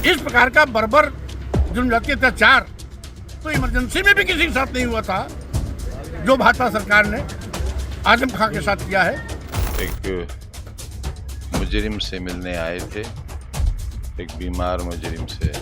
इस प्रकार का बर्बर जुल्म जाति अत्याचार तो इमरजेंसी में भी किसी के साथ नहीं हुआ था जो भाजपा सरकार ने आजम खां के साथ किया है। एक मुजरिम से मिलने आए थे, एक बीमार मुजरिम से।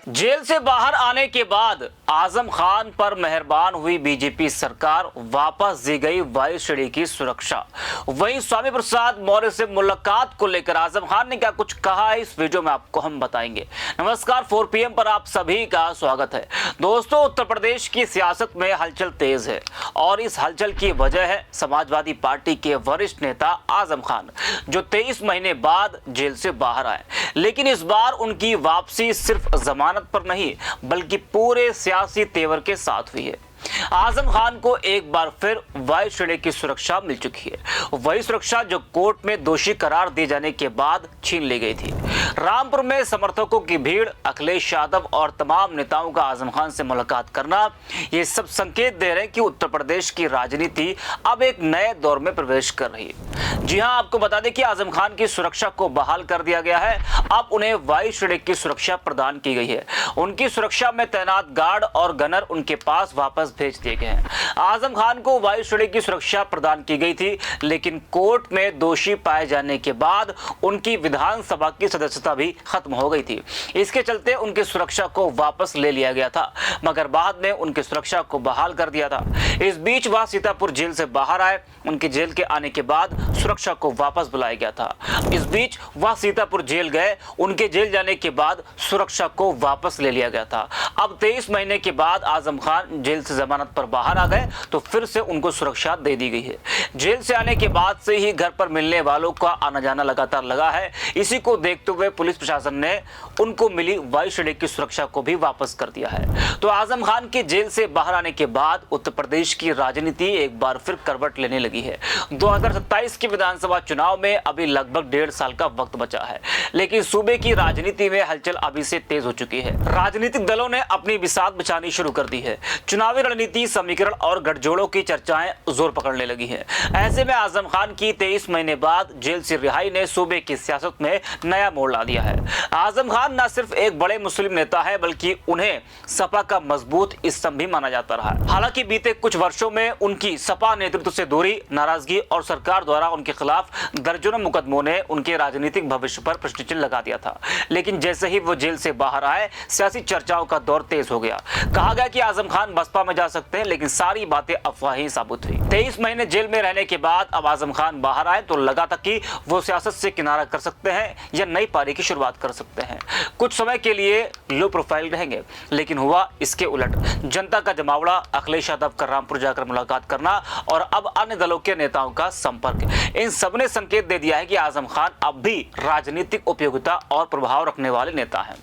जेल से बाहर आने के बाद आजम खान पर मेहरबान हुई बीजेपी सरकार, वापस दी गई वायु श्रेणी की सुरक्षा। वहीं स्वामी प्रसाद मौर्य से मुलाकात को लेकर आजम खान ने क्या कुछ कहा है, इस वीडियो में आपको हम बताएंगे। नमस्कार, 4 PM पर आप सभी का स्वागत है। दोस्तों, उत्तर प्रदेश की सियासत में हलचल तेज है और इस हलचल की वजह है समाजवादी पार्टी के वरिष्ठ नेता आजम खान, जो 23 महीने बाद जेल से बाहर आए। लेकिन इस बार उनकी वापसी सिर्फ जमानत पर नहीं बल्कि पूरे सियासी तेवर के साथ हुई है। आजम खान को एक बार फिर वायु श्रेणी की सुरक्षा मिल चुकी है, वही सुरक्षा जो कोर्ट में दोषी करार दिए जाने के बाद छीन ली गई थी। रामपुर में समर्थकों की भीड़, अखिलेश यादव और तमाम नेताओं का आजम खान से मुलाकात करना, ये सब संकेत दे रहे हैं कि उत्तर प्रदेश की राजनीति अब एक नए दौर में प्रवेश कर रही है। जी हां, आपको बता दें कि आजम खान की सुरक्षा को बहाल कर दिया गया है। अब उन्हें वायु श्रेणी की सुरक्षा प्रदान की गई है। उनकी सुरक्षा में तैनात गार्ड और गनर उनके पास वापस भेज दिए गए हैं। आजम खान को वायु श्रेणी की सुरक्षा प्रदान की गई थी, लेकिन कोर्ट में दोषी पाए जाने के बाद उनकी विधानसभा की सदस्यता भी खत्म हो गई थी। इसके चलते उनकी सुरक्षा को वापस ले लिया गया था, मगर बाद में उनकी सुरक्षा को बहाल कर दिया था। इस बीच वह सीतापुर जेल से बाहर आए। उनके जेल के आने के बाद सुरक्षा को वापस बुलाया गया था। इस बीच वह सीतापुर जेल गए। उनके जेल जाने के बाद सुरक्षा को वापस ले लिया गया था। अब 23 महीने के बाद आजम खान जेल से जमानत पर बाहर आ गए तो फिर से उनको सुरक्षा दे दी गई है। जेल से आने के बाद से ही घर पर मिलने वालों का आना जाना लगातार लगा है। इसी को देखते हुए पुलिस प्रशासन ने उनको मिली वायु श्रेणी की सुरक्षा को भी वापस कर दिया है। तो आजम खान के जेल से बाहर आने के बाद उत्तर प्रदेश की राजनीति एक बार फिर करवट लेने लगी है। 2027 के विधानसभा चुनाव में अभी लगभग 1.5 साल का वक्त बचा है, लेकिन सूबे की राजनीति में हलचल अभी से तेज हो चुकी है। राजनीतिक दलों ने अपनी बिसात बिछानी शुरू कर दी है। चुनावी रणनीति, समीकरण और गठजोड़ों की चर्चाएं जोर पकड़ने लगी हैं। ऐसे में आजम खान की 23 महीने बाद जेल से रिहाई ने सूबे की सियासत में नया मोड़ ला दिया है। आजम खान न सिर्फ एक बड़े मुस्लिम नेता है, बल्कि उन्हें सपा का मजबूत स्तंभ भी माना जाता रहा है। हालांकि बीते कुछ वर्षों में उनकी सपा नेतृत्व से दूरी, नाराजगी और सरकार द्वारा उनके खिलाफ दर्जनों मुकदमों ने उनके राजनीतिक भविष्य पर प्रश्न चिन्ह लगा दिया था। लेकिन जैसे ही वो जेल से बाहर आए, सियासी चर्चाओं का दौर तेज हो गया। कहा गया कि आजम खान बसपा में जा सकते हैं, लेकिन सारी बातें अफवाही साबित हुई। 23 महीने जेल में रहने के बाद अब आजम खान बाहर आए तो लगा था कि वो सियासत से किनारा कर सकते हैं या नई पारी की शुरुआत कर सकते हैं। कुछ समय के लिए लो प्रोफाइल रहेंगे, लेकिन हुआ इसके उलट। जनता का जमावड़ा, अखिलेश यादव का रामपुर जाकर मुलाकात करना और अब अन्य दलों के नेताओं का संपर्क, इन सबने संकेत दे दिया है कि आजम खान अब भी राजनीतिक उपयोगिता और प्रभाव रखने वाले नेता हैं।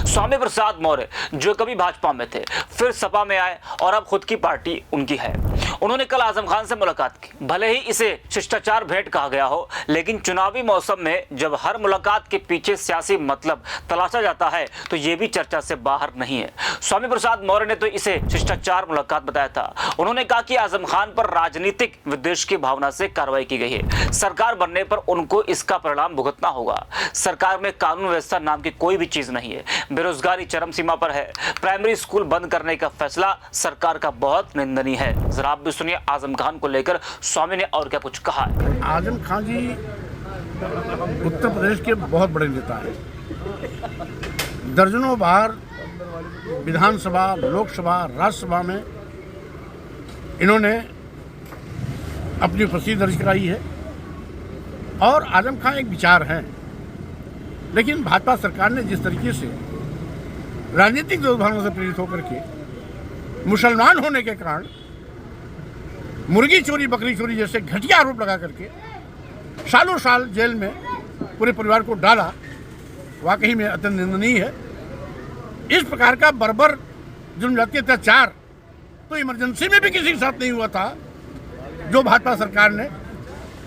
स्वामी प्रसाद मौर्य, जो कभी भाजपा में थे, फिर सपा में आए और अब खुद की पार्टी उनकी है। उन्होंने कल आजम खान से मुलाकात की। भले ही इसे शिष्टाचार भेंट कहा गया हो, लेकिन चुनावी मौसम में जब हर मुलाकात के पीछे सियासी मतलब तलाशा जाता है तो ये भी चर्चा से बाहर नहीं है। स्वामी प्रसाद मौर्य ने तो इसे शिष्टाचार मुलाकात बताया था। उन्होंने कहा कि आजम खान पर राजनीतिक विद्वेष की भावना से कार्रवाई की गई है। सरकार बनने पर उनको इसका परिणाम भुगतना होगा। सरकार में कानून व्यवस्था नाम की कोई भी चीज नहीं है। बेरोजगारी चरम सीमा पर है। प्राइमरी स्कूल बंद करने का फैसला सरकार का बहुत निंदनीय है। जरा आप भी सुनिए आजम खान को लेकर स्वामी ने और क्या कुछ कहा है। आजम खान जी उत्तर प्रदेश के बहुत बड़े नेता हैं। दर्जनों बार विधानसभा, लोकसभा, राज्यसभा में इन्होंने अपनी उपस्थिति दर्ज कराई है और आजम खान एक विचार हैं। लेकिन भाजपा सरकार ने जिस तरीके से राजनीतिक दुर्भावनाओं से प्रेरित होकर के मुसलमान होने के कारण मुर्गी चोरी, बकरी चोरी जैसे घटिया आरोप लगा करके सालों साल जेल में पूरे परिवार को डाला, वाकई में अत्यंत निंदनीय है। इस प्रकार का बर्बर जुल्म जाति अत्याचार तो इमरजेंसी में भी किसी के साथ नहीं हुआ था जो भाजपा सरकार ने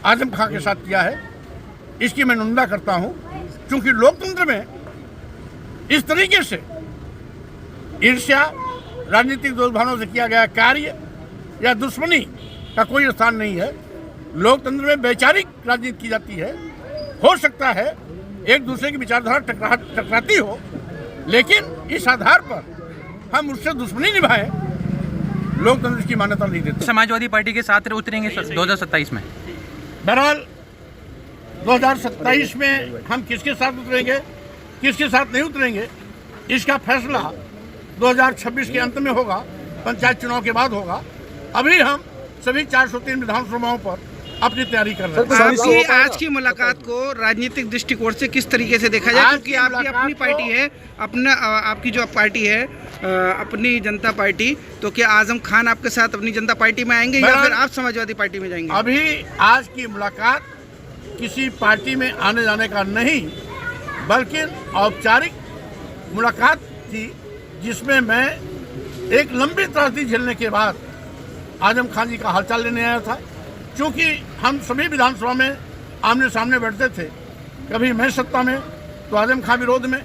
आजम खान के साथ किया है। इसकी मैं निंदा करता हूं, क्योंकि लोकतंत्र में इस तरीके से ईर्ष्या, राजनीतिक दुर्भावनाओं से किया गया कार्य या दुश्मनी का कोई स्थान नहीं है। लोकतंत्र में वैचारिक राजनीति की जाती है हो सकता है एक दूसरे की विचारधारा टकराती हो, लेकिन इस आधार पर हम उससे दुश्मनी निभाएं, लोकतंत्र की मान्यता नहीं देते। समाजवादी पार्टी के साथ उतरेंगे 2027 में? बहरहाल 2027 में हम किसके साथ उतरेंगे, किसके साथ नहीं उतरेंगे, इसका फैसला 2026 के अंत में होगा, पंचायत चुनाव के बाद होगा। अभी हम सभी 403 विधानसभाओं पर अपनी तैयारी कर रहे हैं। आपकी आज की मुलाकात को राजनीतिक दृष्टिकोण से किस तरीके से देखा जाए, क्योंकि आपकी अपनी पार्टी है, अपना आपकी जो पार्टी है अपनी जनता पार्टी, तो क्या आजम खान आपके साथ अपनी जनता पार्टी में आएंगे या फिर आप समाजवादी पार्टी में जाएंगे? अभी आज की मुलाकात किसी पार्टी में आने जाने का नहीं, बल्कि औपचारिक मुलाकात थी, जिसमें मैं एक लंबी त्रासदी झेलने के बाद आजम खान जी का हालचाल लेने आया था। क्योंकि हम सभी विधानसभा में आमने सामने बैठते थे, कभी मैं सत्ता में तो आजम खान विरोध में,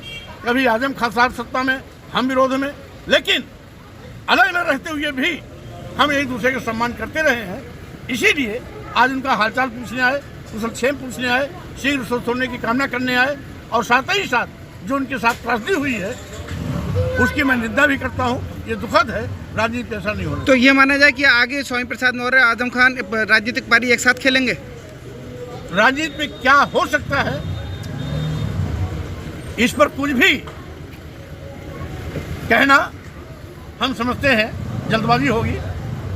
कभी आजम खान साहब सत्ता में हम विरोध में, लेकिन अलग अलग रहते हुए भी हम एक दूसरे का सम्मान करते रहे हैं। इसीलिए आज उनका हालचाल पूछने आए, कुशलक्षेम पूछने आए, शीघ्र स्वस्थ होने की कामना करने आए, और साथ ही साथ जो उनके साथ त्रासदी हुई है उसकी मैं निंदा भी करता हूँ। ये दुखद है, राजनीति ऐसा नहीं होना। तो ये माना जाए कि आगे स्वामी प्रसाद मौर्य, आजम खान राजनीतिक पारी एक साथ खेलेंगे? राजनीति में क्या हो सकता है इस पर कुछ भी कहना हम समझते हैं जल्दबाजी होगी।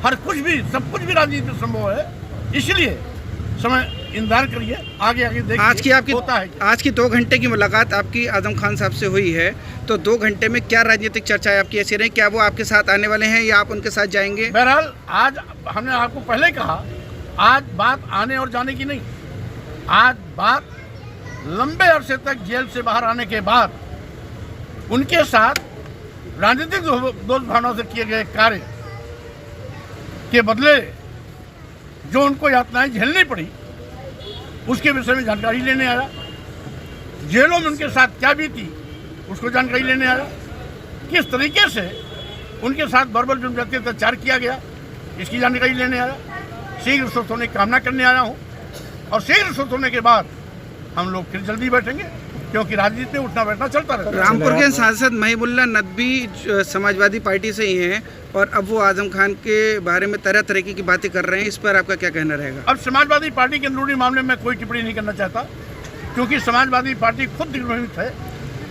हर कुछ भी, सब कुछ भी राजनीति में संभव है, इसलिए समय इंतजार करिए, आगे आगे देखिए आज की आपकी होता है। आज की 2 घंटे की मुलाकात आपकी आजम खान साहब से हुई है, तो 2 घंटे में क्या राजनीतिक चर्चाएं आपकी ऐसी रही? क्या वो आपके साथ आने वाले हैं या आप उनके साथ जाएंगे? बहरहाल आज हमने आपको पहले कहा, आज बात आने और जाने की नहीं, आज बात लंबे अरसे तक जेल से बाहर आने के बाद उनके साथ राजनीतिक दोष भावना से किए गए कार्य के बदले जो उनको यातनाएं झेलनी पड़ी, उसके विषय में जानकारी लेने आया। जेलों में उनके साथ क्या बीती उसको जानकारी लेने आया। किस तरीके से उनके साथ बर्बर जनजाति अत्याचार किया गया, इसकी जानकारी लेने आया। शीघ्र स्वस्थ होने की कामना करने आया हूँ, और शीघ्र स्वस्थ होने के बाद हम लोग फिर जल्दी बैठेंगे, क्योंकि राजनीति में उठना बैठना चलता रहता है। रामपुर के सांसद महिबुल्लाह नदवी समाजवादी पार्टी से ही हैं, और अब वो आजम खान के बारे में तरह तरह की बातें कर रहे हैं, इस पर आपका क्या कहना रहेगा? अब समाजवादी पार्टी के अंदरूनी मामले में कोई टिप्पणी नहीं करना चाहता, क्योंकि समाजवादी पार्टी खुद दिग्भ्रमित है,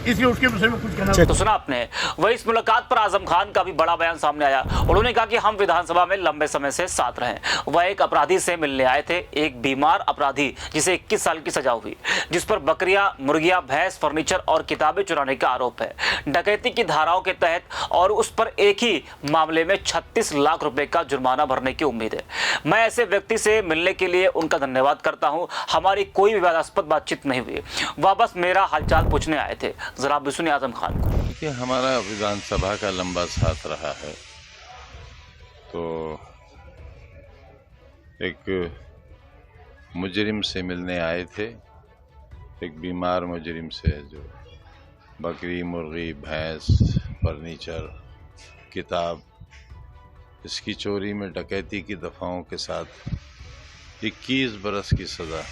इसलिए उसके विषय में कुछ कहना। तो सुना आपने। वही इस मुलाकात पर आजम खान का भी बड़ा बयान सामने आया। उन्होंने कहा कि हम विधानसभा में लंबे समय से साथ रहे। वह एक अपराधी से मिलने आए थे, एक बीमार अपराधी जिसे 21 साल की सजा हुई, जिस पर बकरियां, मुर्गियां, भैंस, फर्नीचर और किताबें चुराने का आरोप है, डकैती की धाराओं के तहत, और उस पर एक ही मामले में 36 लाख रुपए का जुर्माना भरने की उम्मीद है। मैं ऐसे व्यक्ति से मिलने के लिए उनका धन्यवाद करता हूं। हमारी कोई विवादास्पद बातचीत नहीं हुई, वह बस मेरा हालचाल पूछने आए थे। जरा भी सुनिए आजम खान को। देखिए, हमारा विधानसभा का लंबा साथ रहा है, तो एक मुजरिम से मिलने आए थे, एक बीमार मुजरिम से, जो बकरी, मुर्गी, भैंस, फर्नीचर, किताब, इसकी चोरी में डकैती की दफ़ाओं के साथ 21 बरस की सज़ा,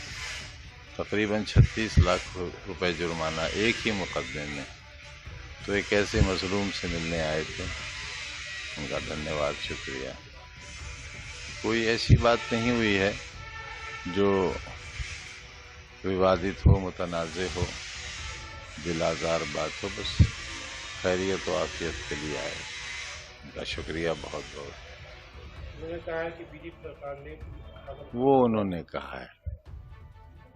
तकरीबन 36 लाख रुपए जुर्माना एक ही मुकदमे में, तो एक ऐसे मजलूम से मिलने आए थे। उनका धन्यवाद, शुक्रिया। कोई ऐसी बात नहीं हुई है जो विवादित हो, मुतनाज़ हो, दिलाजार बात हो, बस खैरियत व आफियत के लिए आए। उनका शुक्रिया बहुत बहुत। उन्होंने कहा है कि बीजेपी सरकार ने, वो उन्होंने कहा है,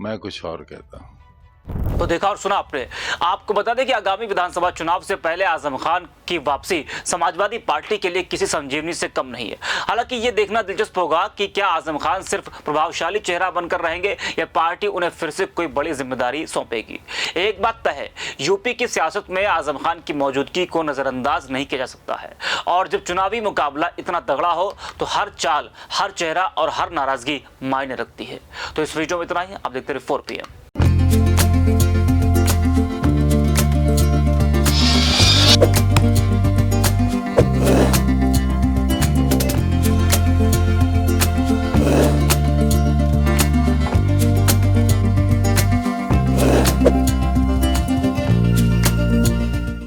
मैं कुछ और कहता हूँ। तो देखा और सुना आपने। आपको बता दें कि आगामी विधानसभा चुनाव से पहले आजम खान की वापसी समाजवादी पार्टी के लिए किसी संजीवनी से कम नहीं है। हालांकि ये देखना दिलचस्प होगा कि क्या आजम खान सिर्फ प्रभावशाली चेहरा बनकर रहेंगे या पार्टी उन्हें फिर से कोई बड़ी जिम्मेदारी सौंपेगी। एक बात तय है, यूपी की सियासत में आजम खान की मौजूदगी को नजरअंदाज नहीं किया जा सकता है, और जब चुनावी मुकाबला इतना तगड़ा हो तो हर चाल, हर चेहरा और हर नाराजगी मायने रखती है। तो इस वीडियो में इतना ही। आप देखते रहिए 4 PM।